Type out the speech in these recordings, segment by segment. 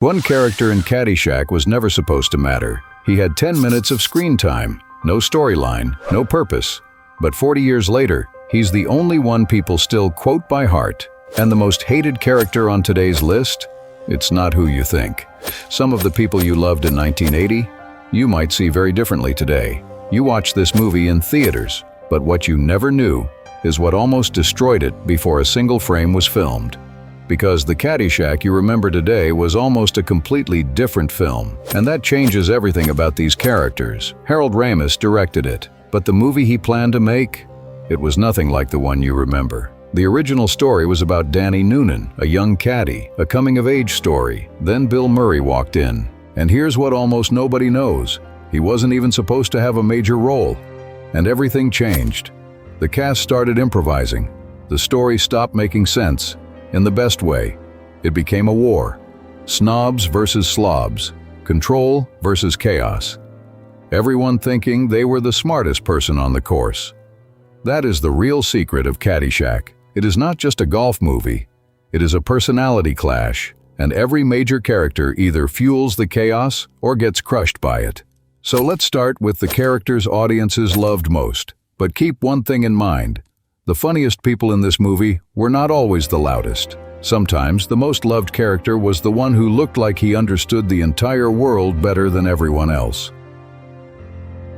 One character in Caddyshack was never supposed to matter. He had 10 minutes of screen time, no storyline, no purpose. But 40 years later, he's the only one people still quote by heart. And the most hated character on today's list? It's not who you think. Some of the people you loved in 1980, you might see very differently today. You watched this movie in theaters, but what you never knew is what almost destroyed it before a single frame was filmed. Because the Caddyshack you remember today was almost a completely different film, and that changes everything about these characters. Harold Ramis directed it, but the movie he planned to make? It was nothing like the one you remember. The original story was about Danny Noonan, a young caddy, a coming-of-age story. Then Bill Murray walked in, and here's what almost nobody knows. He wasn't even supposed to have a major role. And everything changed. The cast started improvising. The story stopped making sense. In the best way, it became a war. Snobs versus slobs. Control versus chaos. Everyone thinking they were the smartest person on the course. That is the real secret of Caddyshack. It is not just a golf movie. It is a personality clash, and every major character either fuels the chaos or gets crushed by it. So let's start with the characters audiences loved most. But keep one thing in mind. The funniest people in this movie were not always the loudest. Sometimes the most loved character was the one who looked like he understood the entire world better than everyone else.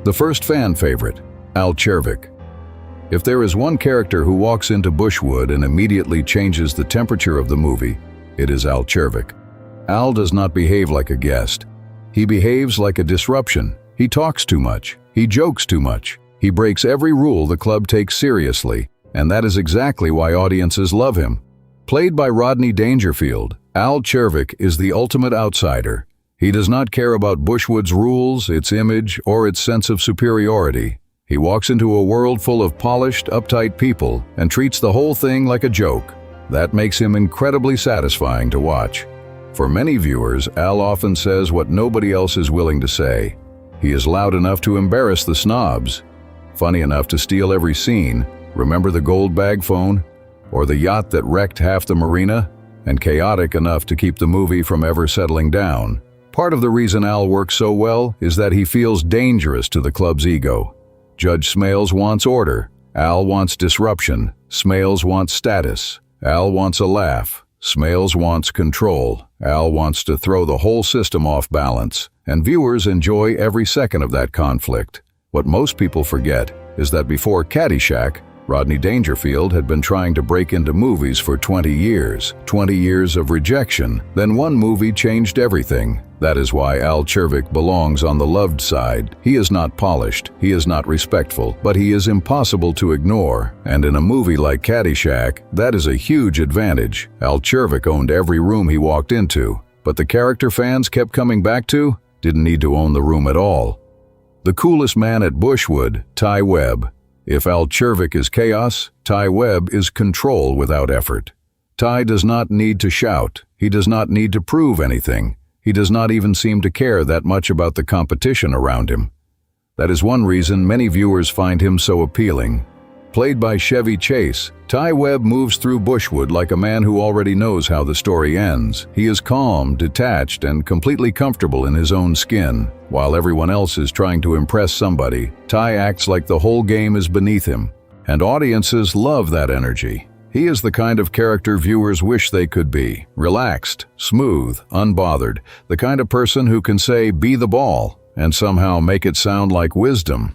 The first fan favorite, Al Czervik. If there is one character who walks into Bushwood and immediately changes the temperature of the movie, it is Al Czervik. Al does not behave like a guest. He behaves like a disruption. He talks too much. He jokes too much. He breaks every rule the club takes seriously, and that is exactly why audiences love him. Played by Rodney Dangerfield, Al Czervik is the ultimate outsider. He does not care about Bushwood's rules, its image, or its sense of superiority. He walks into a world full of polished, uptight people and treats the whole thing like a joke. That makes him incredibly satisfying to watch. For many viewers, Al often says what nobody else is willing to say. He is loud enough to embarrass the snobs, funny enough to steal every scene. Remember the gold bag phone? Or the yacht that wrecked half the marina? And chaotic enough to keep the movie from ever settling down. Part of the reason Al works so well is that he feels dangerous to the club's ego. Judge Smails wants order. Al wants disruption. Smails wants status. Al wants a laugh. Smails wants control. Al wants to throw the whole system off balance. And viewers enjoy every second of that conflict. What most people forget is that before Caddyshack, Rodney Dangerfield had been trying to break into movies for 20 years. 20 years of rejection. Then one movie changed everything. That is why Al Czervik belongs on the loved side. He is not polished, he is not respectful, but he is impossible to ignore. And in a movie like Caddyshack, that is a huge advantage. Al Czervik owned every room he walked into, but the character fans kept coming back to didn't need to own the room at all. The coolest man at Bushwood, Webb. If Al Czervik is chaos, Webb is control without effort. Does not need to shout. He does not need to prove anything. He does not even seem to care that much about the competition around him. That is one reason many viewers find him so appealing. Played by Chevy, Webb moves through Bushwood like a man who already knows how the story ends. He is calm, detached, and completely comfortable in his own skin. While everyone else is trying to impress somebody, acts like the whole game is beneath him. And audiences love that energy. He is the kind of character viewers wish they could be. Relaxed, smooth, unbothered. The kind of person who can say, "Be the ball," and somehow make it sound like wisdom.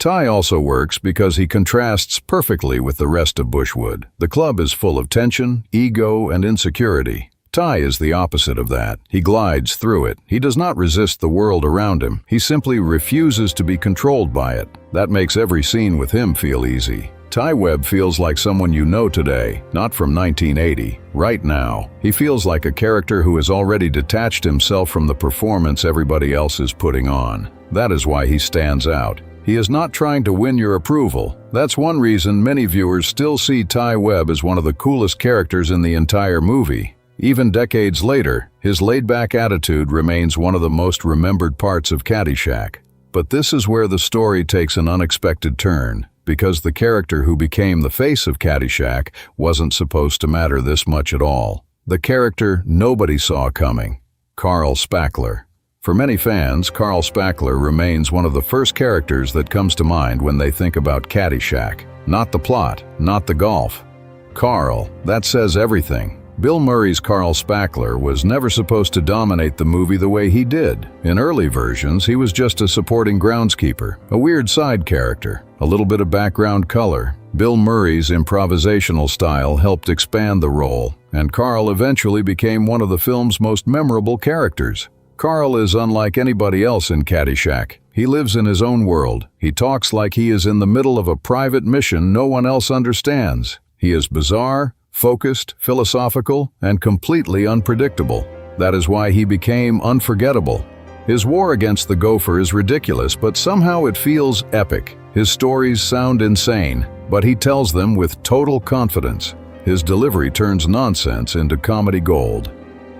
Also works because he contrasts perfectly with the rest of Bushwood. The club is full of tension, ego, and insecurity. Is the opposite of that. He glides through it. He does not resist the world around him. He simply refuses to be controlled by it. That makes every scene with him feel easy. Webb feels like someone you know today, not from 1980. Right now, he feels like a character who has already detached himself from the performance everybody else is putting on. That is why he stands out. He is not trying to win your approval. That's one reason many viewers still see Webb as one of the coolest characters in the entire movie. Even decades later, his laid-back attitude remains one of the most remembered parts of Caddyshack. But this is where the story takes an unexpected turn, because the character who became the face of Caddyshack wasn't supposed to matter this much at all. The character nobody saw coming. Carl Spackler. For many fans, Carl Spackler remains one of the first characters that comes to mind when they think about Caddyshack. Not the plot, not the golf. Carl, that says everything. Bill Murray's Carl Spackler was never supposed to dominate the movie the way he did. In early versions, he was just a supporting groundskeeper, a weird side character, a little bit of background color. Bill Murray's improvisational style helped expand the role, and Carl eventually became one of the film's most memorable characters. Carl is unlike anybody else in Caddyshack. He lives in his own world. He talks like he is in the middle of a private mission no one else understands. He is bizarre, focused, philosophical, and completely unpredictable. That is why he became unforgettable. His war against the gopher is ridiculous, but somehow it feels epic. His stories sound insane, but he tells them with total confidence. His delivery turns nonsense into comedy gold.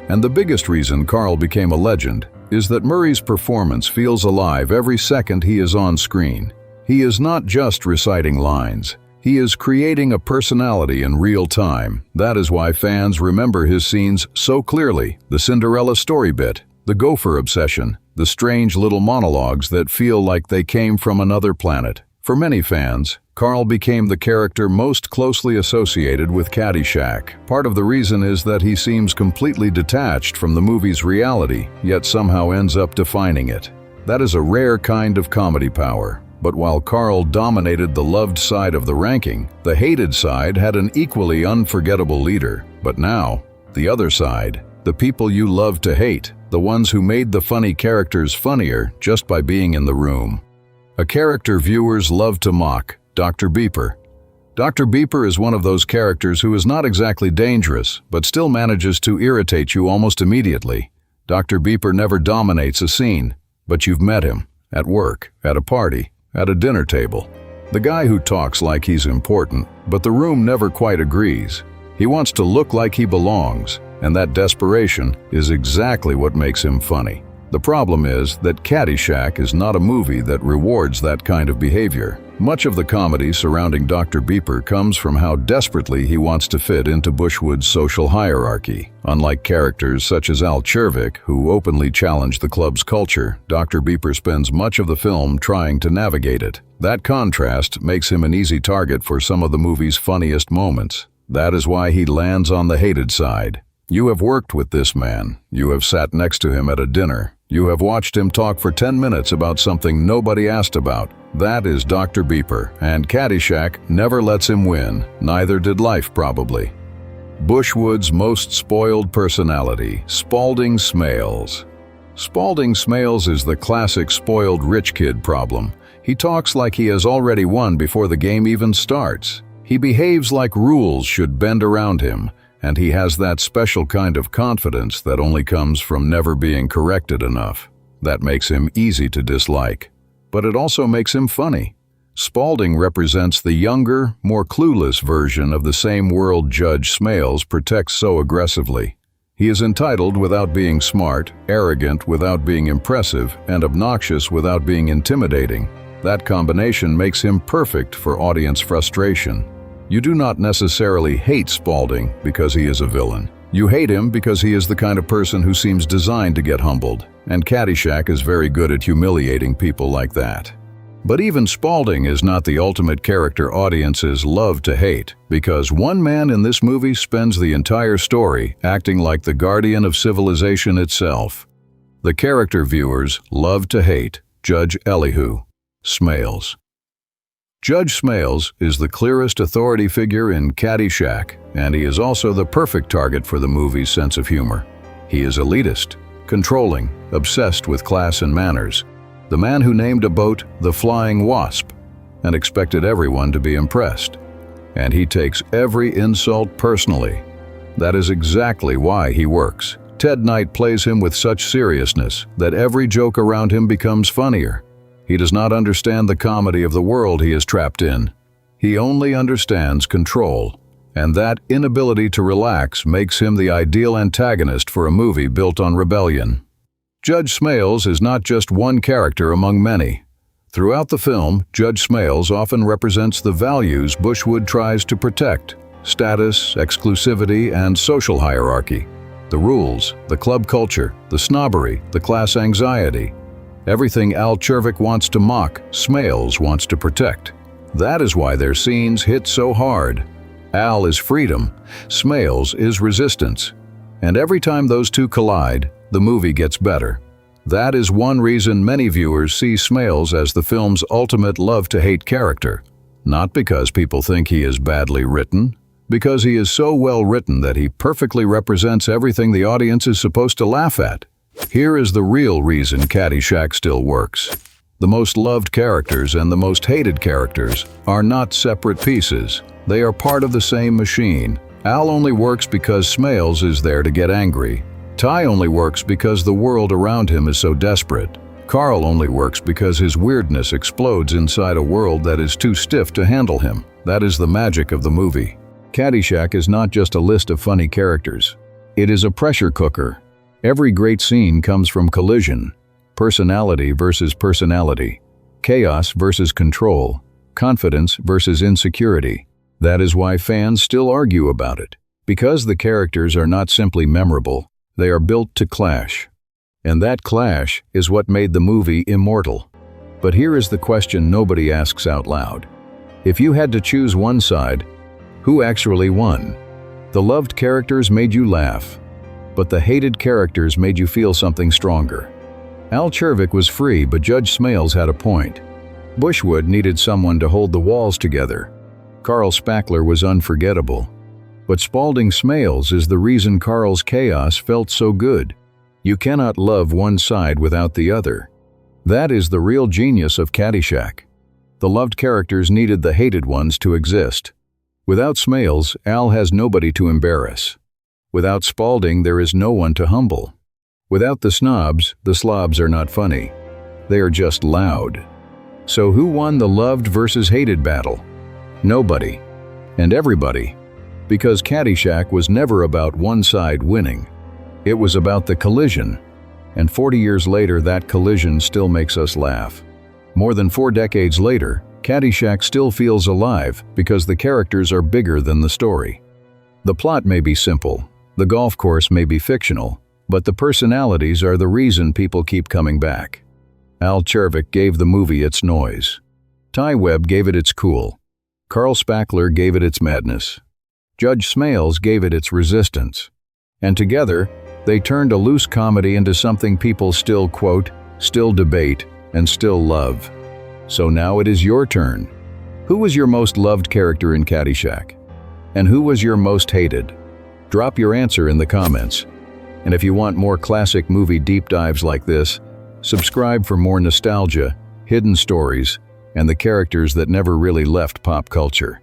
And the biggest reason Carl became a legend is that Murray's performance feels alive every second he is on screen. He is not just reciting lines. He is creating a personality in real time. That is why fans remember his scenes so clearly. The Cinderella story bit, the gopher obsession, the strange little monologues that feel like they came from another planet. For many fans, Carl became the character most closely associated with Caddyshack. Part of the reason is that he seems completely detached from the movie's reality, yet somehow ends up defining it. That is a rare kind of comedy power. But while Carl dominated the loved side of the ranking, the hated side had an equally unforgettable leader. But now, the other side, the people you love to hate, the ones who made the funny characters funnier just by being in the room. A character viewers love to mock, Dr. Beeper. Dr. Beeper is one of those characters who is not exactly dangerous, but still manages to irritate you almost immediately. Dr. Beeper never dominates a scene, but you've met him, at work, at a party, at a dinner table. The guy who talks like he's important, but the room never quite agrees. He wants to look like he belongs, and that desperation is exactly what makes him funny. The problem is that Caddyshack is not a movie that rewards that kind of behavior. Much of the comedy surrounding Dr. Beeper comes from how desperately he wants to fit into Bushwood's social hierarchy. Unlike characters such as Czervik, who openly challenge the club's culture, Dr. Beeper spends much of the film trying to navigate it. That contrast makes him an easy target for some of the movie's funniest moments. That is why he lands on the hated side. You have worked with this man. You have sat next to him at a dinner. You have watched him talk for 10 minutes about something nobody asked about. That is Dr. Beeper, and Caddyshack never lets him win. Neither did life, probably. Bushwood's most spoiled personality, Spaulding Smails. Spaulding Smails is the classic spoiled rich kid problem. He talks like he has already won before the game even starts. He behaves like rules should bend around him, and he has that special kind of confidence that only comes from never being corrected enough. That makes him easy to dislike. But it also makes him funny. Spaulding represents the younger, more clueless version of the same world Judge Smails protects so aggressively. He is entitled without being smart, arrogant without being impressive, and obnoxious without being intimidating. That combination makes him perfect for audience frustration. You do not necessarily hate Spaulding because he is a villain. You hate him because he is the kind of person who seems designed to get humbled, and Caddyshack is very good at humiliating people like that. But even Spaulding is not the ultimate character audiences love to hate, because one man in this movie spends the entire story acting like the guardian of civilization itself. The character viewers love to hate Judge Elihu, Smails. Judge Smails is the clearest authority figure in Caddyshack, and he is also the perfect target for the movie's sense of humor. He is elitist, controlling, obsessed with class and manners, the man who named a boat the Flying Wasp and expected everyone to be impressed. And he takes every insult personally. That is exactly why he works. Ted Knight plays him with such seriousness that every joke around him becomes funnier. He does not understand the comedy of the world he is trapped in. He only understands control, and that inability to relax makes him the ideal antagonist for a movie built on rebellion. Judge Smails is not just one character among many. Throughout the film, Judge Smails often represents the values Bushwood tries to protect: status, exclusivity, and social hierarchy. the rules, the club culture, the snobbery, the class anxiety. Everything Al Czervik wants to mock, Smails wants to protect. That is why their scenes hit so hard. Al is freedom, Smails is resistance. And every time those two collide, the movie gets better. That is one reason many viewers see Smails as the film's ultimate love-to-hate character. Not because people think he is badly written, because he is so well written that he perfectly represents everything the audience is supposed to laugh at. Here is the real reason Caddyshack still works. The most loved characters and the most hated characters are not separate pieces. They are part of the same machine. Al only works because Smails is there to get angry. Ty only works because the world around him is so desperate. Carl only works because his weirdness explodes inside a world that is too stiff to handle him. That is the magic of the movie. Caddyshack is not just a list of funny characters. It is a pressure cooker. Every great scene comes from collision. Personality versus personality. Chaos versus control. Confidence versus insecurity. That is why fans still argue about it. Because the characters are not simply memorable, they are built to clash. And that clash is what made the movie immortal. But here is the question nobody asks out loud. If you had to choose one side, who actually won? The loved characters made you laugh, but the hated characters made you feel something stronger. Al Czervik was free, but Judge Smails had a point. Bushwood needed someone to hold the walls together. Carl Spackler was unforgettable. But Spaulding Smails is the reason Carl's chaos felt so good. You cannot love one side without the other. That is the real genius of Caddyshack. The loved characters needed the hated ones to exist. Without Smails, Al has nobody to embarrass. Without Spaulding, there is no one to humble. Without the snobs, the slobs are not funny. They are just loud. So who won the loved versus hated battle? Nobody. And everybody. Because Caddyshack was never about one side winning. It was about the collision. And 40 years later, that collision still makes us laugh. More than 4 decades later, Caddyshack still feels alive because the characters are bigger than the story. The plot may be simple, the golf course may be fictional, but the personalities are the reason people keep coming back. Al Czervik gave the movie its noise. Webb gave it its cool. Carl Spackler gave it its madness. Judge Smails gave it its resistance. And together, they turned a loose comedy into something people still quote, still debate, and still love. So now it is your turn. Who was your most loved character in Caddyshack? And who was your most hated? Drop your answer in the comments. And if you want more classic movie deep dives like this, subscribe for more nostalgia, hidden stories, and the characters that never really left pop culture.